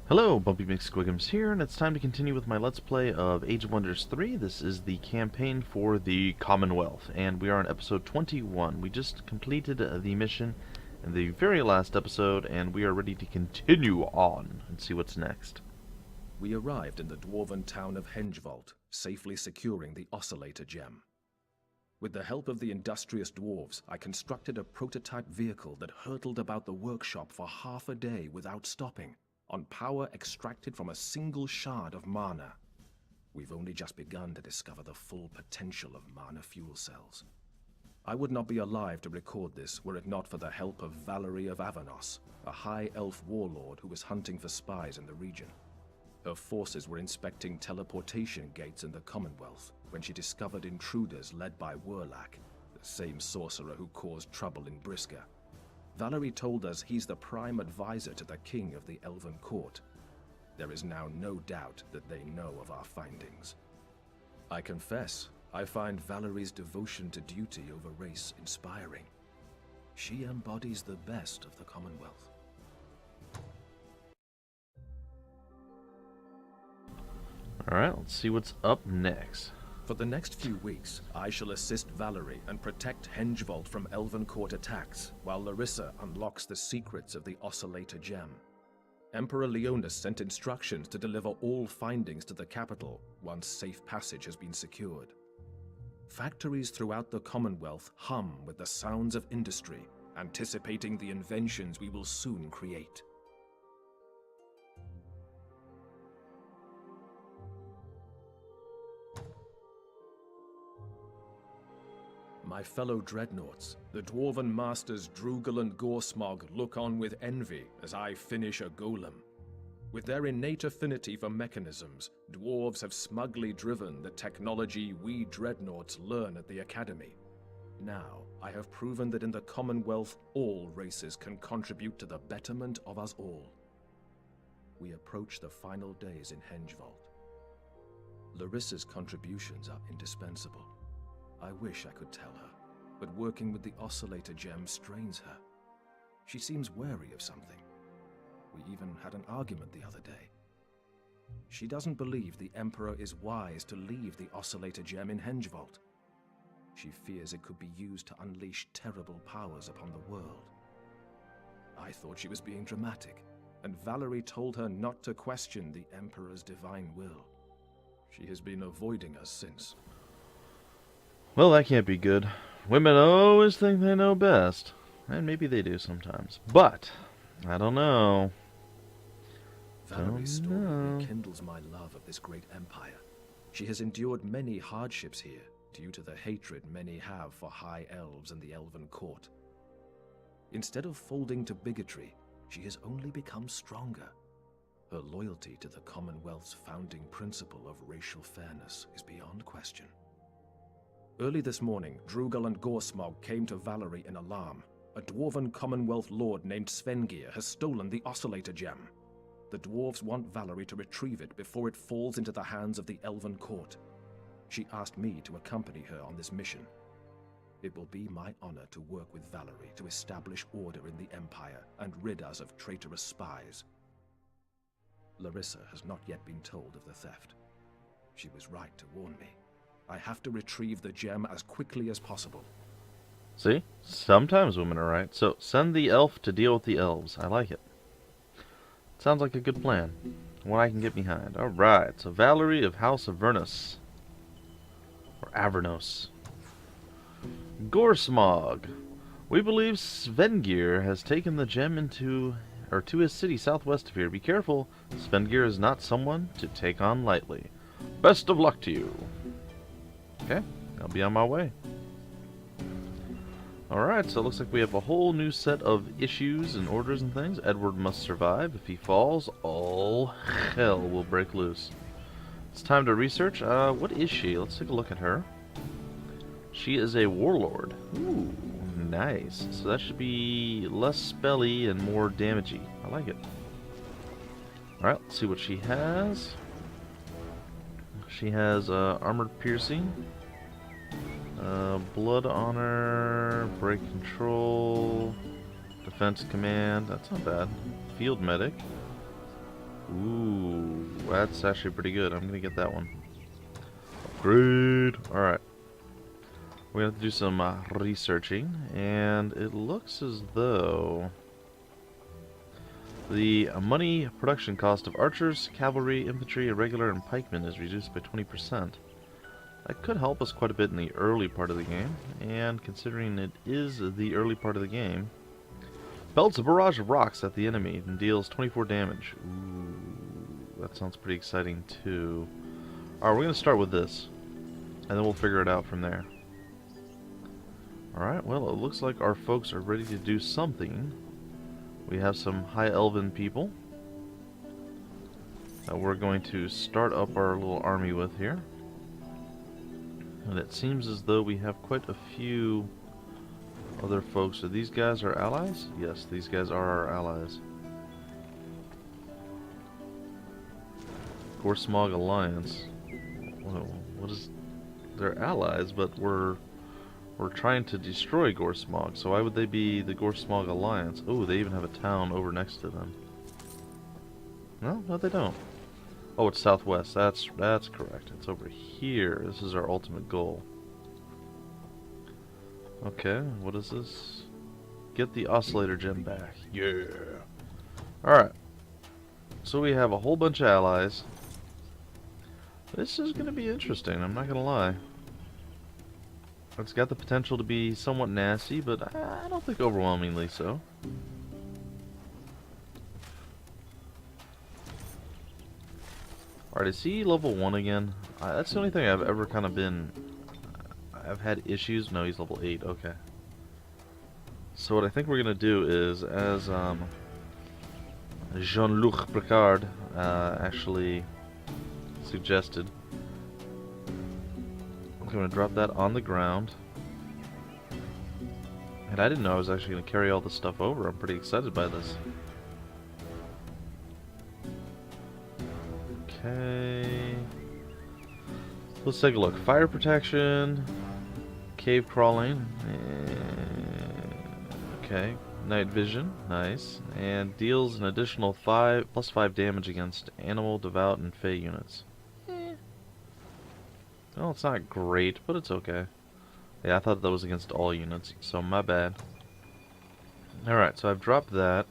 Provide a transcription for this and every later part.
Hello, Bumpy McSquigums here, and it's time to continue with my Let's Play of Age of Wonders 3. This is the campaign for the Commonwealth, and we are on episode 21. We just completed the mission in the very last episode, and we are ready to continue on and see what's next. We arrived in the dwarven town of Hengvold, safely securing the oscillator gem. With the help of the industrious dwarves, I constructed a prototype vehicle that hurtled about the workshop for half a day without stopping, on power extracted from a single shard of mana. We've only just begun to discover the full potential of mana fuel cells. I would not be alive to record this were it not for the help of Valery of Avanos, a high elf warlord who was hunting for spies in the region. Her forces were inspecting teleportation gates in the Commonwealth when she discovered intruders led by Wurlak, the same sorcerer who caused trouble in Briska. Valery told us he's the prime advisor to the king of the Elven Court. There is now no doubt that they know of our findings. I confess, I find Valery's devotion to duty over race inspiring. She embodies the best of the Commonwealth. Alright, let's see what's up next. For the next few weeks, I shall assist Valery and protect Hengvold from Elven Court attacks, while Laryssa unlocks the secrets of the oscillator gem. Emperor Leonis sent instructions to deliver all findings to the capital once safe passage has been secured. Factories throughout the Commonwealth hum with the sounds of industry, anticipating the inventions we will soon create. My fellow dreadnoughts, the dwarven masters Drugel and Gorsmog look on with envy as I finish a golem. With their innate affinity for mechanisms, dwarves have smugly driven the technology we dreadnoughts learn at the academy. Now, I have proven that in the Commonwealth, all races can contribute to the betterment of us all. We approach the final days in Hengvold. Laryssa's contributions are indispensable. I wish I could tell her, but working with the oscillator gem strains her. She seems wary of something. We even had an argument the other day. She doesn't believe the Emperor is wise to leave the oscillator gem in Hengvold. She fears it could be used to unleash terrible powers upon the world. I thought she was being dramatic, and Valery told her not to question the Emperor's divine will. She has been avoiding us since. Well, that can't be good. Women always think they know best. And maybe they do sometimes. But, I don't know. Valery's story rekindles my love of this great empire. She has endured many hardships here, due to the hatred many have for high elves and the Elven Court. Instead of folding to bigotry, she has only become stronger. Her loyalty to the Commonwealth's founding principle of racial fairness is beyond question. Early this morning, Drugel and Gorsmog came to Valery in alarm. A dwarven Commonwealth lord named Svengir has stolen the oscillator gem. The dwarves want Valery to retrieve it before it falls into the hands of the Elven Court. She asked me to accompany her on this mission. It will be my honor to work with Valery to establish order in the Empire and rid us of traitorous spies. Laryssa has not yet been told of the theft. She was right to warn me. I have to retrieve the gem as quickly as possible. See? Sometimes women are right. So, send the elf to deal with the elves. I like it. Sounds like a good plan. One I can get behind. Alright, so Valery of House of Avernus. Or Avernus. Gorsmog. We believe Svengir has taken the gem to his city southwest of here. Be careful. Svengir is not someone to take on lightly. Best of luck to you. Okay, I'll be on my way. Alright, so it looks like we have a whole new set of issues and orders and things. Edward must survive. If he falls, all hell will break loose. It's time to research. What is she? Let's take a look at her. She is a warlord. Ooh, nice. So that should be less spelly and more damagey. I like it. Alright, let's see what she has. She has armored piercing, blood honor, break control, defense command. That's not bad. Field medic. Ooh, that's actually pretty good. I'm gonna get that one. Upgrade. Alright. We're gonna have to do some researching, and it looks as though the money production cost of archers, cavalry, infantry, irregular, and pikemen is reduced by 20%. That could help us quite a bit in the early part of the game, and considering it is the early part of the game, belts a barrage of rocks at the enemy and deals 24 damage. Ooh, that sounds pretty exciting too. Alright, we're going to start with this, and then we'll figure it out from there. Alright, well, it looks like our folks are ready to do something. We have some high elven people that we're going to start up our little army with here. And it seems as though we have quite a few other folks. So these guys are allies? Yes, these guys are our allies. Gorsmog Alliance. What is... They're allies, but we're trying to destroy Gorsmog, so why would they be the Gorsmog Alliance? Oh, they even have a town over next to them. No, they don't. Oh, it's southwest. That's correct. It's over here. This is our ultimate goal. Okay, what is this? Get the oscillator gem back. Yeah. Alright. So we have a whole bunch of allies. This is going to be interesting, I'm not going to lie. It's got the potential to be somewhat nasty, but I don't think overwhelmingly so. Alright, is he level 1 again? That's the only thing I've ever kind of been... I've had issues. No, he's level 8. Okay. So what I think we're going to do is, as Jean-Luc Picard actually suggested, I'm going to drop that on the ground. And I didn't know I was actually going to carry all this stuff over. I'm pretty excited by this. Okay. Let's take a look. Fire protection, cave crawling, okay. Night vision, nice. And deals an additional +5 damage against animal, devout, and fey units. Well, it's not great, but it's okay. Yeah, I thought that was against all units, so my bad. Alright, so I've dropped that.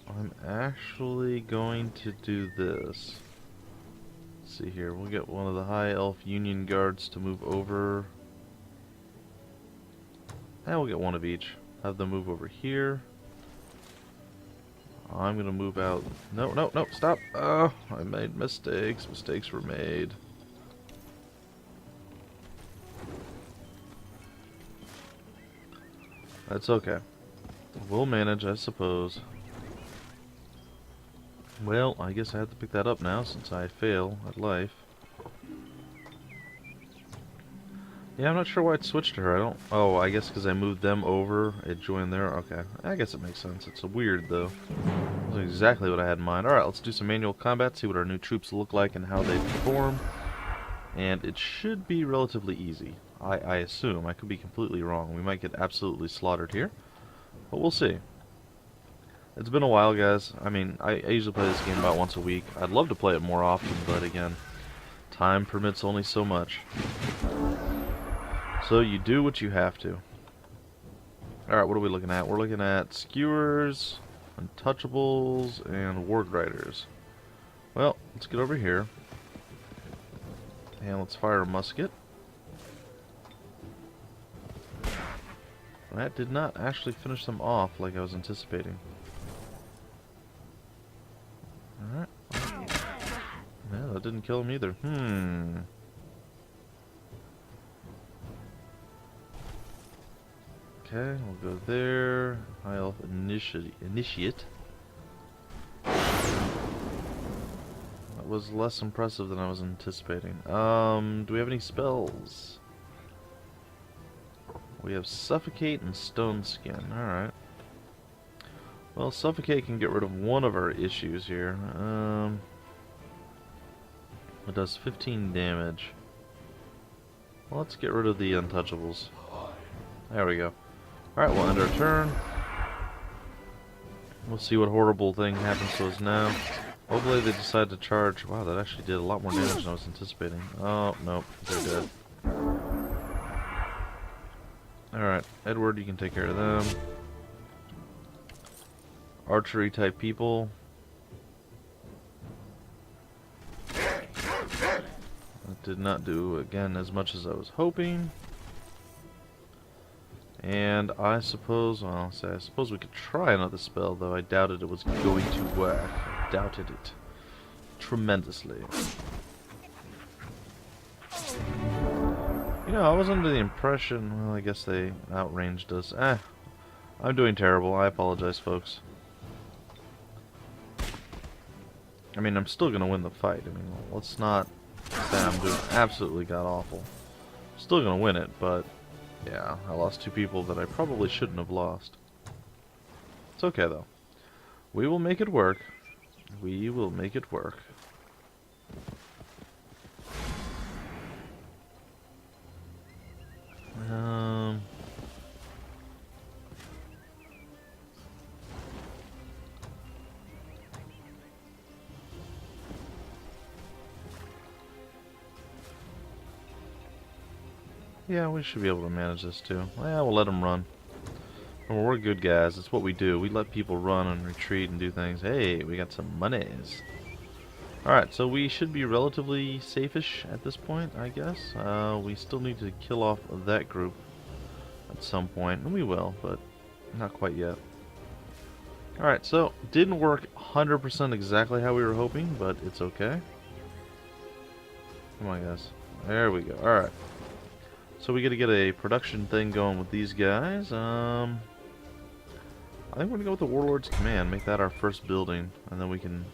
I'm actually going to do this. Let's see here, we'll get one of the High Elf Union Guards to move over. And we'll get one of each. Have them move over here. I'm gonna move out. No, stop! Oh, I made mistakes. Mistakes were made. That's okay. We'll manage, I suppose. Well, I guess I have to pick that up now since I fail at life. Yeah, I'm not sure why it switched to her. I don't... Oh, I guess because I moved them over, it joined there. Okay, I guess it makes sense. It's weird, though. That's exactly what I had in mind. Alright, let's do some manual combat, see what our new troops look like and how they perform. And it should be relatively easy. I assume. I could be completely wrong. We might get absolutely slaughtered here. But we'll see. It's been a while, guys. I mean, I usually play this game about once a week. I'd love to play it more often, but again, time permits only so much. So you do what you have to. Alright, what are we looking at? We're looking at skewers, untouchables, and ward riders. Well, let's get over here. And let's fire a musket. That did not actually finish them off like I was anticipating. Alright. Yeah, that didn't kill him either. Okay, we'll go there. High Elf Initiate. That was less impressive than I was anticipating. Do we have any spells? We have Suffocate and Stone Skin. Alright. Well, Suffocate can get rid of one of our issues here. It does 15 damage. Well, let's get rid of the untouchables. There we go. Alright, we'll end our turn. We'll see what horrible thing happens to us now. Hopefully they decide to charge. Wow, that actually did a lot more damage than I was anticipating. Oh, nope. They're dead. Alright, Edward, you can take care of them. Archery type people. That did not do, again, as much as I was hoping. And I suppose, well, I suppose we could try another spell, though I doubted it was going to work. I doubted it tremendously. You know, I was under the impression, well, I guess they outranged us. I'm doing terrible. I apologize, folks. I mean, I'm still going to win the fight. I mean, let's not say I'm doing absolutely god-awful. Still going to win it, but yeah, I lost 2 people that I probably shouldn't have lost. It's okay, though. We will make it work. We will make it work. Yeah, we should be able to manage this too. Yeah, we'll let them run. Well, we're good guys. That's what we do. We let people run and retreat and do things. Hey, we got some monies. Alright, so we should be relatively safe-ish at this point, I guess. We still need to kill off that group at some point, and we will, but not quite yet. Alright, so didn't work 100% exactly how we were hoping, but it's okay. Come on, guys. There we go. Alright. So we got to get a production thing going with these guys. I think we're going to go with the Warlord's Command. Make that our first building, and then we can...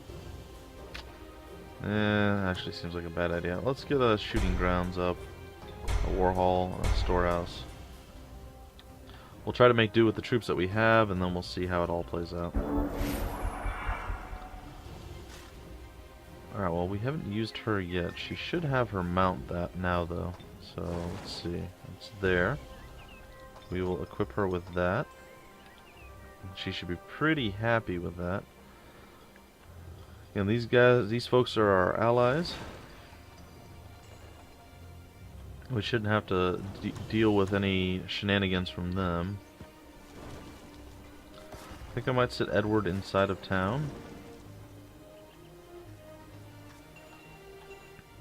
actually seems like a bad idea. Let's get a shooting grounds up, a war hall, a storehouse. We'll try to make do with the troops that we have, and then we'll see how it all plays out. Alright, well, we haven't used her yet. She should have her mount that now, though. So, let's see. It's there. We will equip her with that. She should be pretty happy with that. And these folks are our allies. We shouldn't have to deal with any shenanigans from them. I think I might sit Edward inside of town.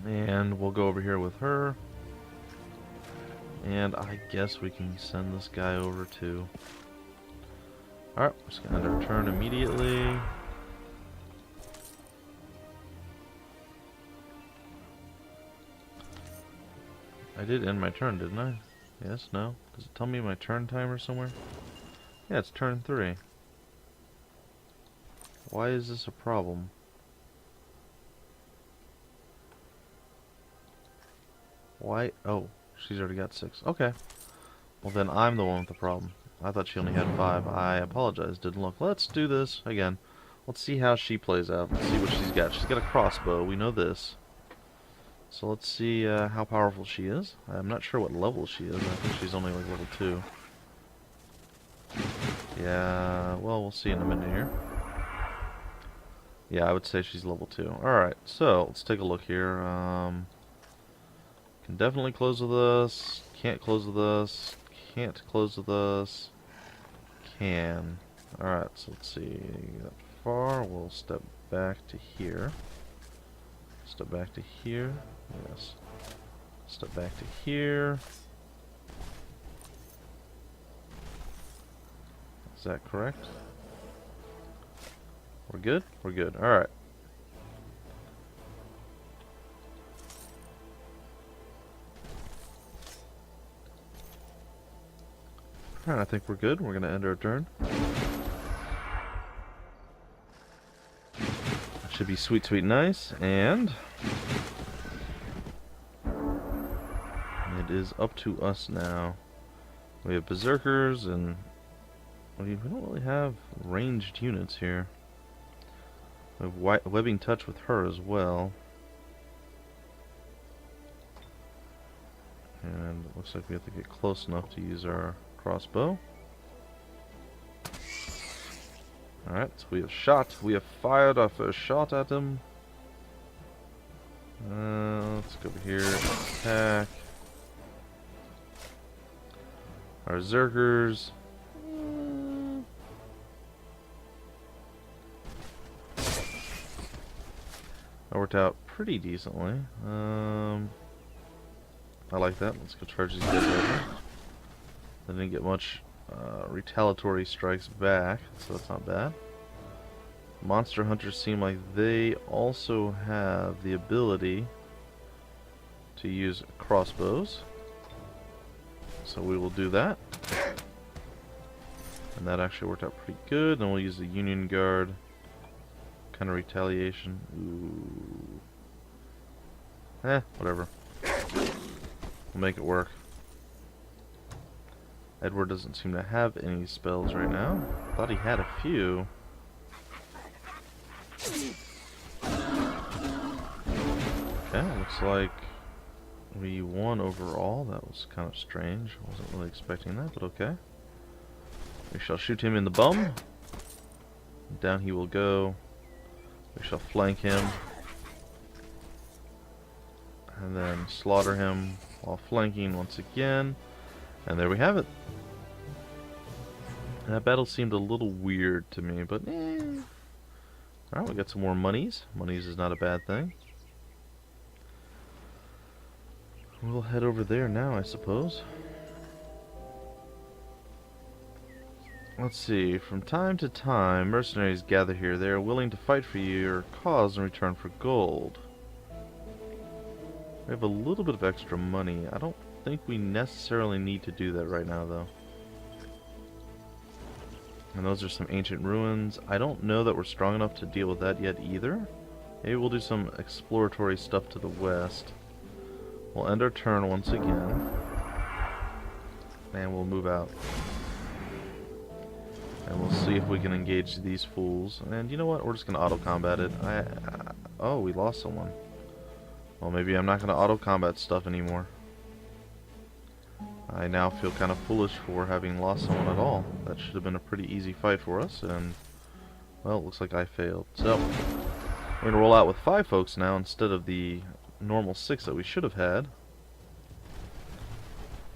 And we'll go over here with her. And I guess we can send this guy over too. Alright, we're just going to end our turn immediately. I did end my turn, didn't I? Yes, no? Does it tell me my turn timer somewhere? Yeah, it's turn 3. Why is this a problem? Why? Oh, she's already got 6. Okay. Well, then I'm the one with the problem. I thought she only had 5. I apologize. Didn't look. Let's do this again. Let's see how she plays out. Let's see what she's got. She's got a crossbow. We know this. So let's see how powerful she is. I'm not sure what level she is. I think she's only like level 2. Yeah, well, we'll see in a minute here. Yeah, I would say she's level 2. Alright, so let's take a look here. Can definitely close with us. Can't close with us. Can't close with us. Can. Alright, so let's see. That far. We'll step back to here. Step back to here. Yes. Step back to here. Is that correct? We're good? We're good. Alright. Alright, I think we're good. We're going to end our turn. Should be sweet, sweet, nice. And it is up to us now. We have berserkers and we don't really have ranged units here. We have webbing touch with her as well. And it looks like we have to get close enough to use our crossbow. Alright, so we have shot. We have fired our first shot at him. Let's go over here. Attack. Our Zergers. That worked out pretty decently. I like that. Let's go charge these guys over. They didn't get much retaliatory strikes back, so that's not bad. Monster hunters seem like they also have the ability to use crossbows, so we will do that. And that actually worked out pretty good. Then we'll use the Union Guard kind of retaliation. Ooh. Whatever. We'll make it work. Edward doesn't seem to have any spells right now. Thought he had a few. Okay, looks like we won overall. That was kind of strange. Wasn't really expecting that, but okay. We shall shoot him in the bum. Down he will go. We shall flank him. And then slaughter him while flanking once again. And there we have it. That battle seemed a little weird to me, but Alright, we got some more monies. Monies is not a bad thing. We'll head over there now, I suppose. Let's see. From time to time, mercenaries gather here. They are willing to fight for your cause in return for gold. We have a little bit of extra money. I don't think we necessarily need to do that right now, though. And those are some ancient ruins. I don't know that we're strong enough to deal with that yet either. Maybe we'll do some exploratory stuff to the west. We'll end our turn once again. And we'll move out. And we'll see if we can engage these fools. And you know what? We're just going to auto-combat it. Oh, we lost someone. Well, maybe I'm not going to auto-combat stuff anymore. I now feel kind of foolish for having lost someone at all. That should have been a pretty easy fight for us, and well, it looks like I failed. So, we're going to roll out with 5 folks now instead of the normal 6 that we should have had.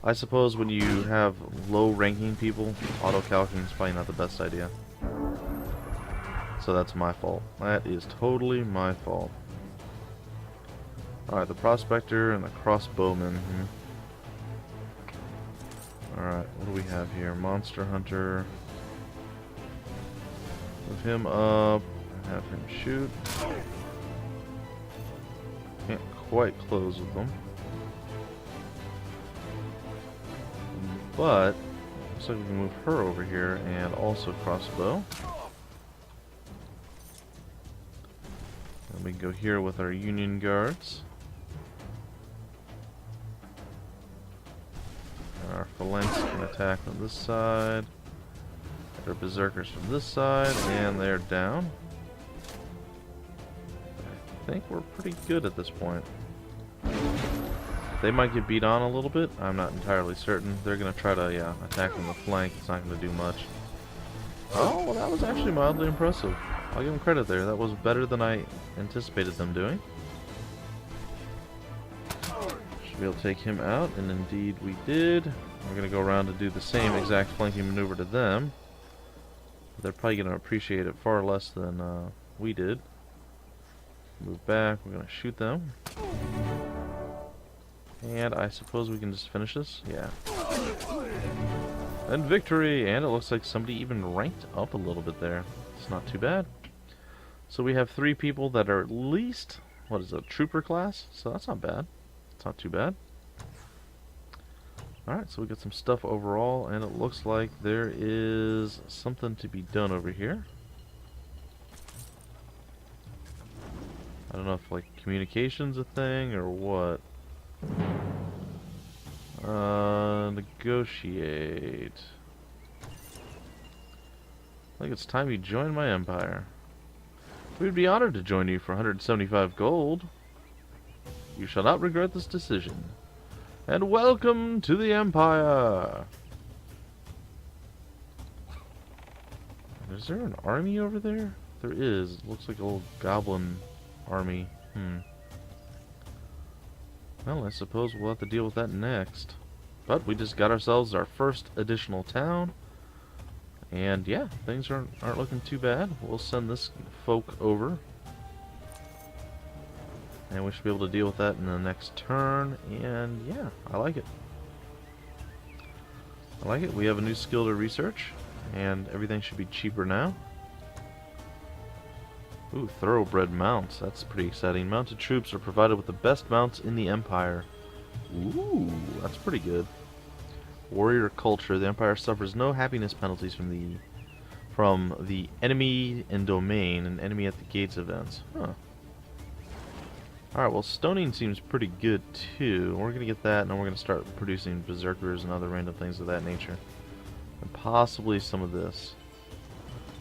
I suppose when you have low-ranking people, auto-calculating is probably not the best idea. So that's my fault. That is totally my fault. Alright, the Prospector and the Crossbowman. Alright, what do we have here? Monster Hunter. Move him up. Have him shoot. Can't quite close with them. But, looks like we can move her over here and also crossbow. And we can go here with our Union Guards. Our phalanx can attack on this side. Our berserkers from this side, and they're down. I think we're pretty good at this point. They might get beat on a little bit. I'm not entirely certain. They're going to try to, attack from the flank. It's not going to do much. Oh, well, that was actually mildly impressive. I'll give them credit there. That was better than I anticipated them doing. Should be able to take him out, and indeed we did. We're going to go around and do the same exact flanking maneuver to them. They're probably going to appreciate it far less than we did. Move back. We're going to shoot them. And I suppose we can just finish this? Yeah. And victory! And it looks like somebody even ranked up a little bit there. It's not too bad. So we have 3 people that are at least, what is it, trooper class? So that's not bad. It's not too bad. Alright, so we got some stuff overall, and it looks like there is something to be done over here. I don't know if, like, communication's a thing or what. Negotiate. I think it's time you join my empire. We'd be honored to join you for 175 gold. You shall not regret this decision. And welcome to the empire. Is there an army over there? There is. It looks like a little goblin army. Well, I suppose we'll have to deal with that next. But we just got ourselves our first additional town. And yeah, things aren't looking too bad. We'll send this folk over. And we should be able to deal with that in the next turn. And yeah, I like it. I like it. We have a new skill to research. And everything should be cheaper now. Ooh, thoroughbred mounts. That's pretty exciting. Mounted troops are provided with the best mounts in the Empire. Ooh, that's pretty good. Warrior culture. The Empire suffers no happiness penalties from the enemy in domain and enemy at the gates events. Huh. Alright, well, stoning seems pretty good too. We're going to get that, and then we're going to start producing berserkers and other random things of that nature. And possibly some of this.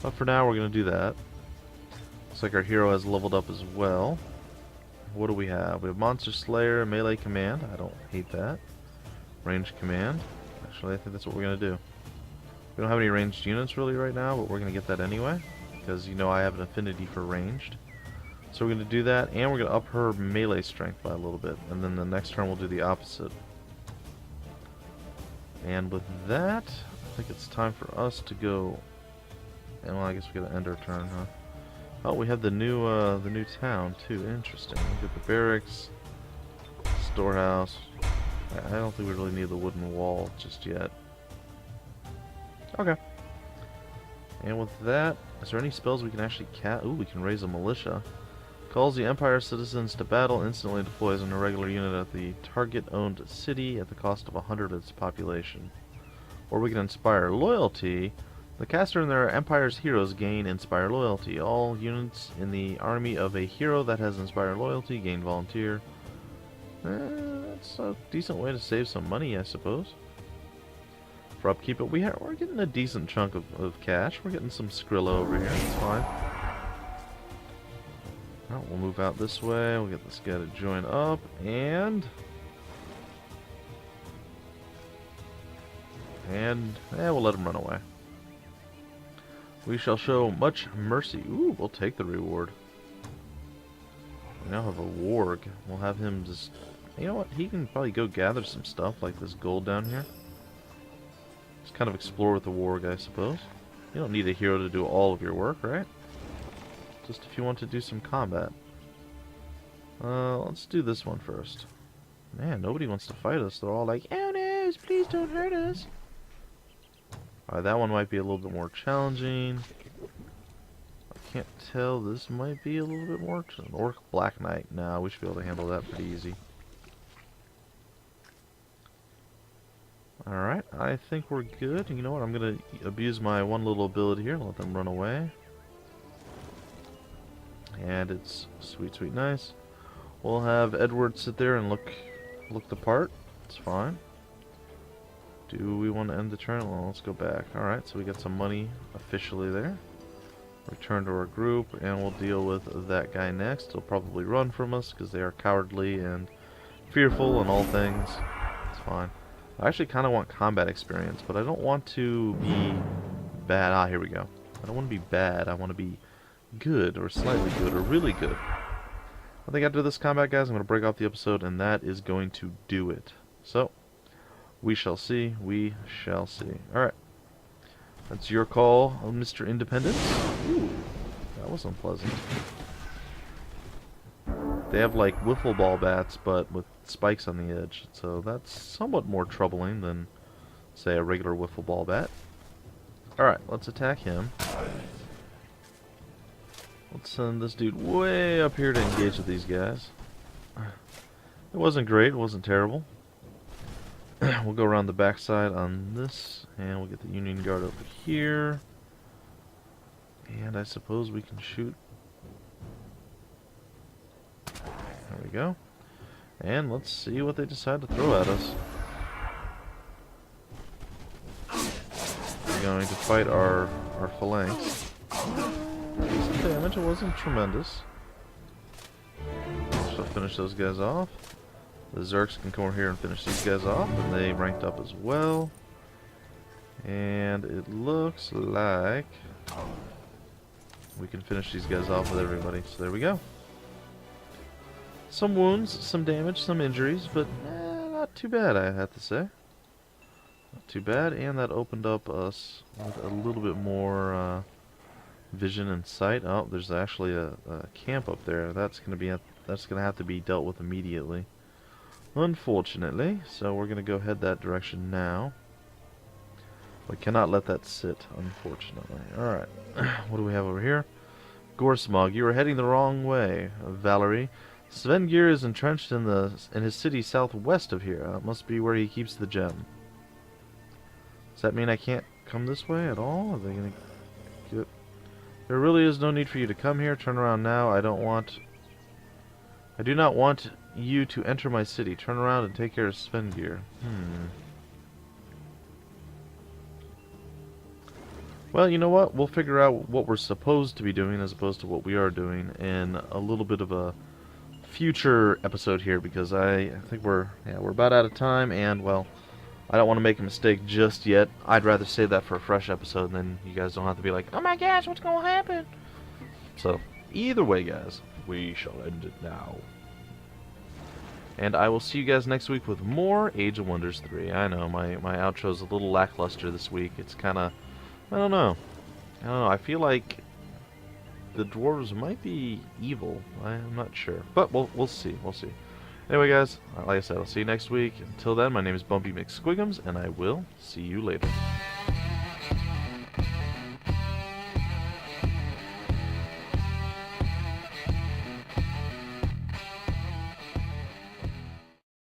But for now, we're going to do that. Looks like our hero has leveled up as well. What do we have? We have Monster Slayer, Melee Command. I don't hate that. Range Command. Actually, I think that's what we're going to do. We don't have any ranged units really right now, but we're going to get that anyway. Because, you know, I have an affinity for ranged. So we're going to do that, and we're going to up her melee strength by a little bit. And then the next turn we'll do the opposite. And with that, I think it's time for us to go... And well, I guess we got to end our turn, huh? Oh, we have the new town too. Interesting. We get the barracks, storehouse. I don't think we really need the wooden wall just yet. Okay. And with that, is there any spells we can actually cast? Ooh, we can raise a militia. Calls the Empire citizens to battle, instantly deploys an irregular unit at the target-owned city at the cost of 100 of its population. Or we can inspire loyalty. The caster and their Empire's heroes gain Inspire Loyalty. All units in the army of a hero that has Inspire Loyalty gain Volunteer. That's a decent way to save some money, I suppose. For upkeep, but we're getting a decent chunk of cash. We're getting some Skrilla over here. That's fine. Well, we'll move out this way. We'll get this guy to join up, and we'll let him run away. We shall show much mercy. Ooh, we'll take the reward. We now have a warg. We'll have him just... You know what? He can probably go gather some stuff, like this gold down here. Just kind of explore with the warg, I suppose. You don't need a hero to do all of your work, right? Just if you want to do some combat. Let's do this one first. Man, nobody wants to fight us. They're all like, oh no, please don't hurt us. Alright, that one might be a little bit more challenging. I can't tell. This might be a little bit more. An Orc Black Knight. Nah, we should be able to handle that pretty easy. Alright, I think we're good. You know what? I'm going to abuse my one little ability here and let them run away. And it's sweet, sweet, nice. We'll have Edward sit there and look the part. It's fine. Do we want to end the turn? Well, let's go back. Alright, so we got some money officially there. Return to our group, and we'll deal with that guy next. He'll probably run from us because they are cowardly and fearful and all things. It's fine. I actually kind of want combat experience, but I don't want to be bad. Ah, here we go. I don't want to be bad. I want to be good, or slightly good, or really good. I think after this combat, guys, I'm going to break off the episode, and that is going to do it. So, we shall see. We shall see. Alright. That's your call, Mr. Independence. Ooh, that was unpleasant. They have like wiffle ball bats, but with spikes on the edge, so that's somewhat more troubling than, say, a regular wiffle ball bat. Alright, let's attack him. Let's send this dude way up here to engage with these guys. It wasn't great, it wasn't terrible. We'll go around the backside on this, and we'll get the Union Guard over here. And I suppose we can shoot. There we go. And let's see what they decide to throw at us. We're going to fight our phalanx. Decent damage, it wasn't tremendous. So finish those guys off. The Zerks can come over here and finish these guys off, and they ranked up as well. And it looks like we can finish these guys off with everybody. So there we go. Some wounds, some damage, some injuries, but not too bad, I have to say. Not too bad, and that opened up us with a little bit more vision and sight. Oh, there's actually a camp up there. That's gonna have to be dealt with immediately, unfortunately. So we're gonna go head that direction now. We cannot let that sit, unfortunately. Alright. What do we have over here? Gorsmog, you are heading the wrong way. Valery. Svengir is entrenched in his city southwest of here. It must be where he keeps the gem. Does that mean I can't come this way at all? Are they gonna get... There really is no need for you to come here. Turn around now. I do not want you to enter my city. Turn around and take care of Svengir. Well, you know what? We'll figure out what we're supposed to be doing as opposed to what we are doing in a little bit of a future episode here, because I think we're about out of time, and well, I don't want to make a mistake just yet. I'd rather save that for a fresh episode, and then you guys don't have to be like, oh my gosh, what's going to happen? So, either way, guys, we shall end it now. And I will see you guys next week with more Age of Wonders 3. I know, my outro's a little lackluster this week. It's kind of... I don't know. I feel like the dwarves might be evil. I'm not sure. But we'll see. We'll see. Anyway, guys, like I said, I'll see you next week. Until then, my name is Bumpy McSquigums, and I will see you later.